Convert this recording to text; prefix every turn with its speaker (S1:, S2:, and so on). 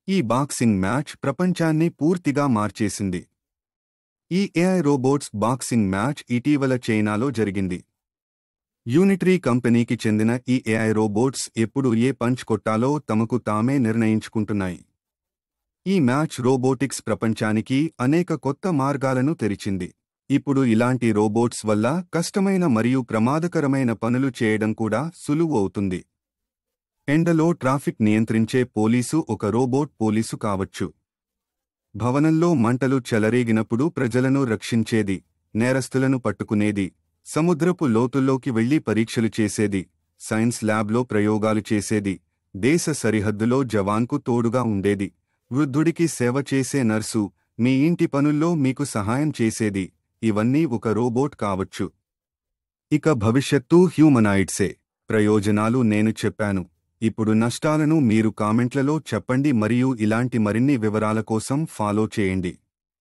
S1: ఈ boxing match ప్రపంచాన్ని పూర్తిగా మార్చేసింది. ఈ ఏఐ రోబోట్స్ బాక్సింగ్ మ్యాచ్ ఇటీవల చైనాలో జరిగింది. యూనిటరీ కంపెనీకి చెందిన ఈ ఏఐ రోబోట్స్ ఎప్పుడు ఏ పంచ్ కొట్టాలో తమకు తామే నిర్ణయించుకుంటున్నాయి. ఈ మ్యాచ్ రోబోటిక్స్ ప్రపంచానికి అనేక కొత్త మార్గాలను తెరిచింది. ఇప్పుడు ఇలాంటి రోబోట్స్ వల్ల కష్టమైన మరియు ప్రమాదకరమైన పనులు చేయడం కూడా సులువు అవుతుంది. ఎండలో ట్రాఫిక్ నియంత్రించే పోలీసు ఒక రోబోట్ పోలీసు కావచ్చు. భవనంలో మంటలు చెలరేగినప్పుడు ప్రజలను రక్షించేది, నేరస్తులను పట్టుకునేది, సముద్రపు లోతుల్లోకి వెళ్లి పరీక్షలు చేసేది, సైన్స్ ల్యాబ్లో ప్రయోగాలు చేసేది, దేశ సరిహద్దులో జవాన్కు తోడుగా ఉండేది, వృద్ధుడికి సేవ చేసే నర్సు, మీ ఇంటి పనుల్లో మీకు సహాయం చేసేది, ఇవన్నీ ఒక రోబోట్ కావచ్చు. ఇక భవిష్యత్తు హ్యూమనాయిడ్సే. ప్రయోజనాలు నేను చెప్పాను. ఇప్పుడు నష్టాలను మీరు కామెంట్లలో చెప్పండి మరియు ఇలాంటి మరిన్ని వివరాల కోసం ఫాలో చేయండి.